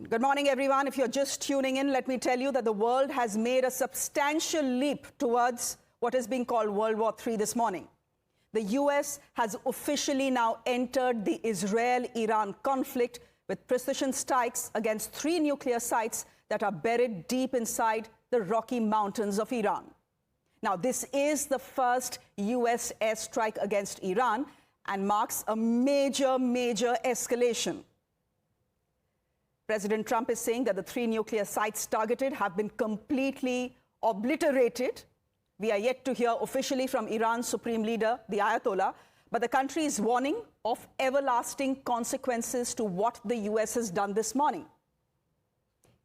Good morning, everyone. If you're just tuning in, let me tell you that the world has made a substantial leap towards what is being called World War III this morning. The US has officially now entered the Israel-Iran conflict with precision strikes against 3 nuclear sites that are buried deep inside the Rocky Mountains of Iran. Now, this is the first US airstrike against Iran and marks a major escalation. President Trump is saying that the 3 nuclear sites targeted have been completely obliterated. We are yet to hear officially from Iran's supreme leader, the Ayatollah, but the country is warning of everlasting consequences to what the US has done this morning.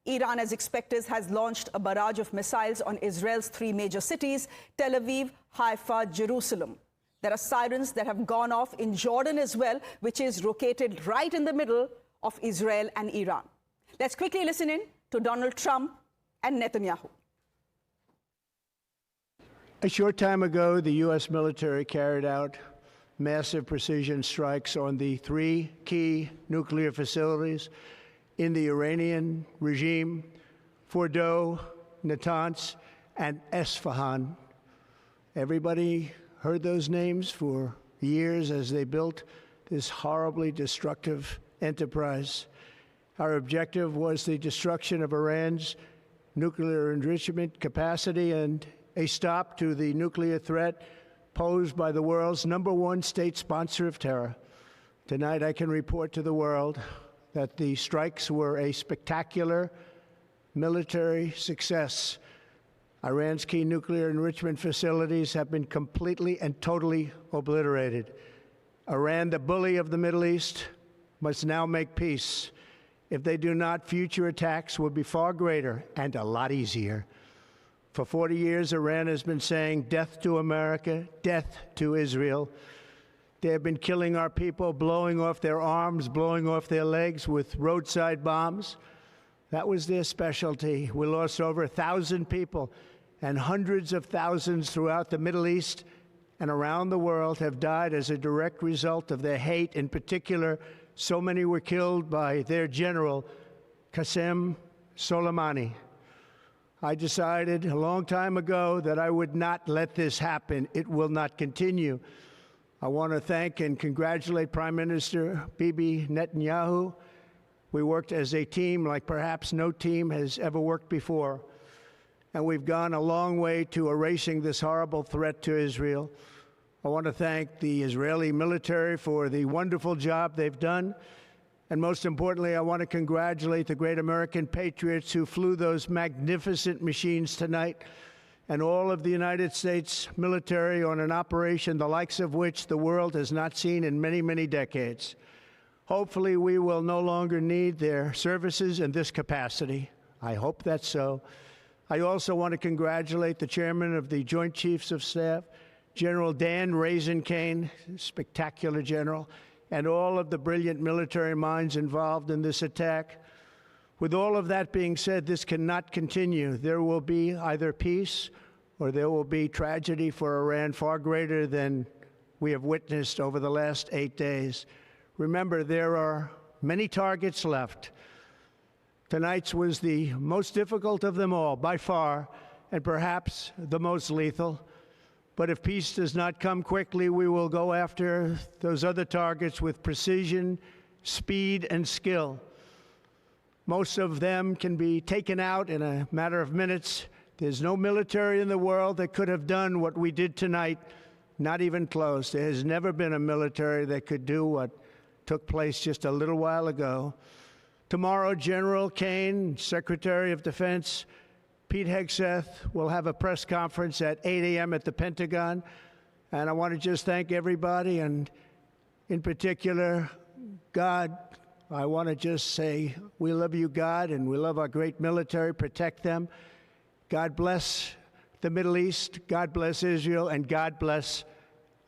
Iran, as expected, has launched a barrage of missiles on Israel's 3 major cities, Tel Aviv, Haifa, Jerusalem. There are sirens that have gone off in Jordan as well, which is located right in the middle of Israel and Iran. Let's quickly listen in to Donald Trump and Netanyahu. A short time ago, the U.S. military carried out massive precision strikes on the 3 key nuclear facilities in the Iranian regime: Fordow, Natanz, and Esfahan. Everybody heard those names for years as they built this horribly destructive enterprise. Our objective was the destruction of Iran's nuclear enrichment capacity and a stop to the nuclear threat posed by the world's #1 state sponsor of terror. Tonight, I can report to the world that the strikes were a spectacular military success. Iran's key nuclear enrichment facilities have been completely and totally obliterated. Iran, the bully of the Middle East, must now make peace. If they do not, future attacks will be far greater and a lot easier. For 40 years, Iran has been saying death to America, death to Israel. They have been killing our people, blowing off their arms, blowing off their legs with roadside bombs. That was their specialty. We lost over 1,000 people, and hundreds of thousands throughout the Middle East and around the world have died as a direct result of their hate. In particular, so many were killed by their general, Qasem Soleimani. I decided a long time ago that I would not let this happen. It will not continue. I want to thank and congratulate Prime Minister Bibi Netanyahu. We worked as a team like perhaps no team has ever worked before. And we've gone a long way to erasing this horrible threat to Israel. I want to thank the Israeli military for the wonderful job they've done. And most importantly, I want to congratulate the great American patriots who flew those magnificent machines tonight, and all of the United States military on an operation the likes of which the world has not seen in many decades. Hopefully, we will no longer need their services in this capacity. I hope that's so. I also want to congratulate the chairman of the Joint Chiefs of Staff, General Dan Raisin-Kane, spectacular general, and all of the brilliant military minds involved in this attack. With all of that being said, this cannot continue. There will be either peace or there will be tragedy for Iran far greater than we have witnessed over the last 8 days. Remember, there are many targets left. Tonight's was the most difficult of them all, by far, and perhaps the most lethal. But if peace does not come quickly, we will go after those other targets with precision, speed, and skill. Most of them can be taken out in a matter of minutes. There's no military in the world that could have done what we did tonight, not even close. There has never been a military that could do what took place just a little while ago. Tomorrow, General Kane, Secretary of Defense, Pete Hegseth will have a press conference at 8 a.m. at the Pentagon. And I want to just thank everybody, and in particular, God. I want to just say, we love you, God, and we love our great military. Protect them. God bless the Middle East. God bless Israel, and God bless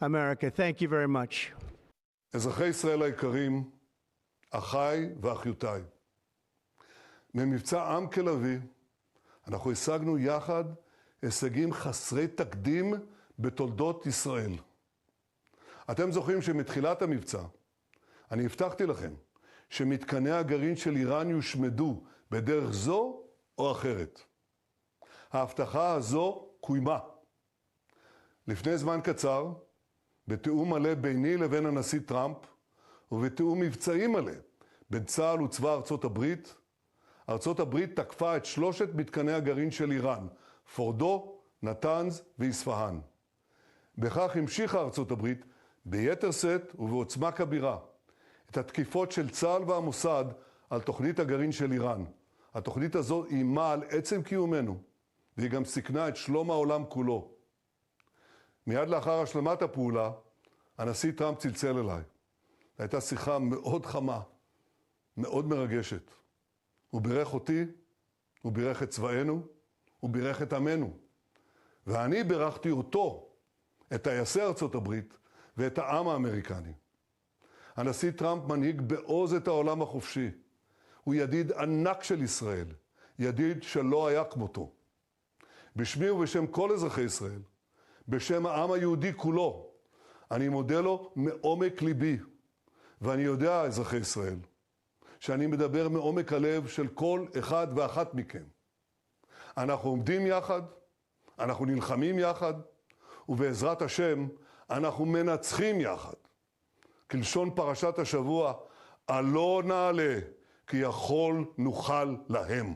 America. Thank you very much. אזרחי ישראל היקרים, אחיי ואחיותיי, ממבצע עם כלביא, אנחנו השגנו יחד הישגים חסרי תקדים בתולדות ישראל. אתם זוכרים שמתחילת המבצע אני הבטחתי לכם שמתקני הגרעין של איראן יושמדו בדרך זו או אחרת. ההבטחה הזו קוימה. לפני זמן קצר, בתיאום מלא ביני לבין הנשיא טראמפ, ובתיאום מבצעי מלא בין צה"ל וצבא ארצות הברית, ארצות הברית תקפה את 3 מתקני הגרעין של איראן, פורדו, נתנז ואספהאן. בכך המשיכה ארצות הברית ביתר שאת ובעוצמה כבירה את התקיפות של צה"ל והמוסד על תוכנית הגרעין של איראן. התוכנית הזו אימה על עצם קיומנו, והיא גם סיכנה את שלום העולם כולו. מיד לאחר השלמת הפעולה, הנשיא טראמפ צלצל אליי. הייתה שיחה מאוד חמה, מאוד מרגשת. הוא בירך אותי, הוא בירך את צבאנו, הוא בירך את עמנו. ואני בירכתי אותו, את טייסי ארצות הברית ואת העם האמריקני. הנשיא טראמפ מנהיג בעוז את העולם החופשי. הוא ידיד ענק של ישראל, ידיד שלא היה כמותו. בשמי ובשם כל אזרחי ישראל, בשם העם היהודי כולו, אני מודה לו מעומק ליבי, ואני יודע, אזרחי ישראל, שאני מדבר מעומק הלב של כל אחד ואחת מכם. אנחנו עומדים יחד, אנחנו נלחמים יחד, ובעזרת השם אנחנו מנצחים יחד. כלשון פרשת השבוע, עלה נעלה, כי יכול נוכל להם.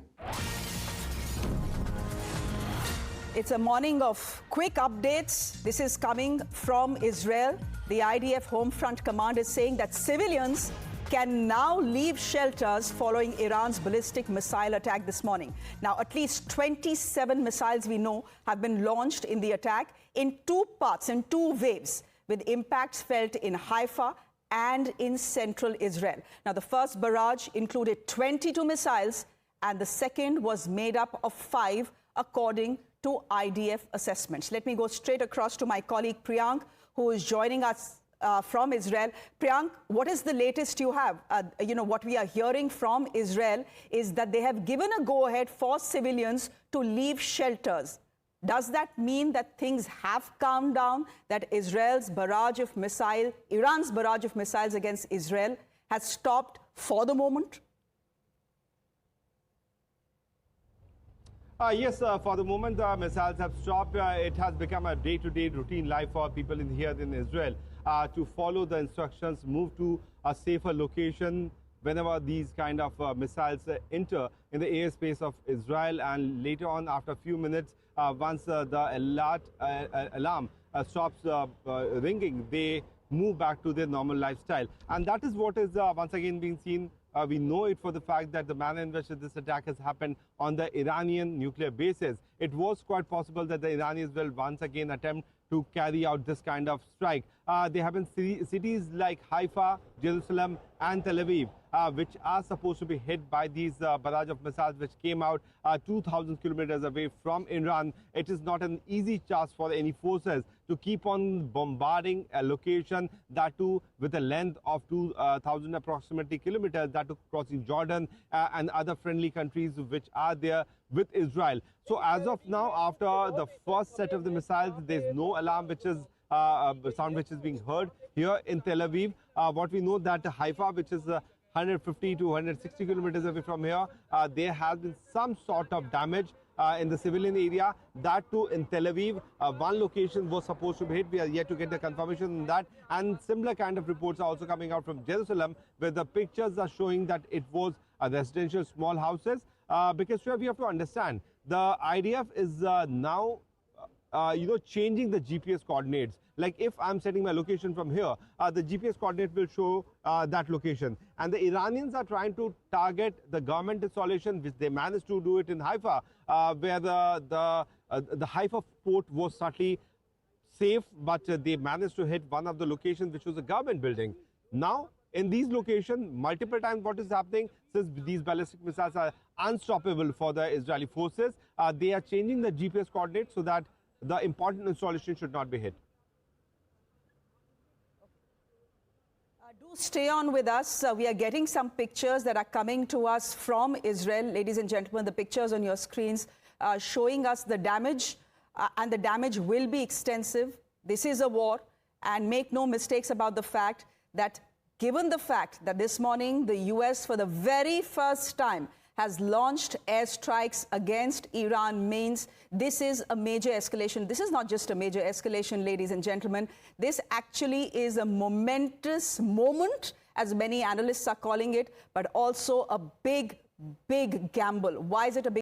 It's a morning of quick updates. This is coming from Israel. The IDF Home Front Command is saying that civilians can now leave shelters following Iran's ballistic missile attack this morning. Now, at least 27 missiles we know have been launched in the attack in 2 parts, in 2 waves, with impacts felt in Haifa and in central Israel. Now, the first barrage included 22 missiles, and the second was made up of 5, according to IDF assessments. Let me go straight across to my colleague Priyank, who is joining us from Israel. Priyank, what is the latest you have? What we are hearing from Israel is that they have given a go-ahead for civilians to leave shelters. Does that mean that things have calmed down, that Iran's barrage of missiles against Israel has stopped for the moment? Yes, for the moment the missiles have stopped. It has become a day-to-day routine life for people here in Israel to follow the instructions, move to a safer location whenever these kind of missiles enter in the airspace of Israel, and later on, after a few minutes, once the alarm stops ringing, they move back to their normal lifestyle. And that is what is once again being seen. We know it for the fact that the manner in which this attack has happened on the Iranian nuclear bases. It was quite possible that the Iranians will once again attempt to carry out this kind of strike. There have been cities like Haifa, Jerusalem and Tel Aviv, which are supposed to be hit by these barrage of missiles which came out 2,000 kilometers away from Iran. It is not an easy task for any forces to keep on bombarding a location, that too with a length of 2,000 approximately kilometers, that too crossing Jordan and other friendly countries which are there with Israel. So as of now, after the first set of the missiles, there's no alarm which is sound which is being heard here in Tel Aviv. What we know that Haifa, which is 150 to 160 kilometers away from here, there has been some sort of damage in the civilian area. That too in Tel Aviv, one location was supposed to be hit. We are yet to get the confirmation on that. And similar kind of reports are also coming out from Jerusalem, where the pictures are showing that it was residential small houses. Because we have to understand, the IDF is now changing the GPS coordinates. Like if I'm setting my location from here, the GPS coordinate will show that location. And the Iranians are trying to target the government installation, which they managed to do it in Haifa, where the Haifa port was certainly safe, but they managed to hit one of the locations, which was a government building. Now, in these locations, multiple times what is happening, since these ballistic missiles are unstoppable for the Israeli forces, they are changing the GPS coordinates so that the important installation should not be hit. Do stay on with us. We are getting some pictures that are coming to us from Israel. Ladies and gentlemen, the pictures on your screens showing us the damage, and the damage will be extensive. This is a war, and make no mistakes about the fact that given the fact that this morning the US, for the very first time, has launched airstrikes against Iran, means this is a major escalation. This is not just a major escalation, ladies and gentlemen. This actually is a momentous moment, as many analysts are calling it, but also a big gamble. Why is it a big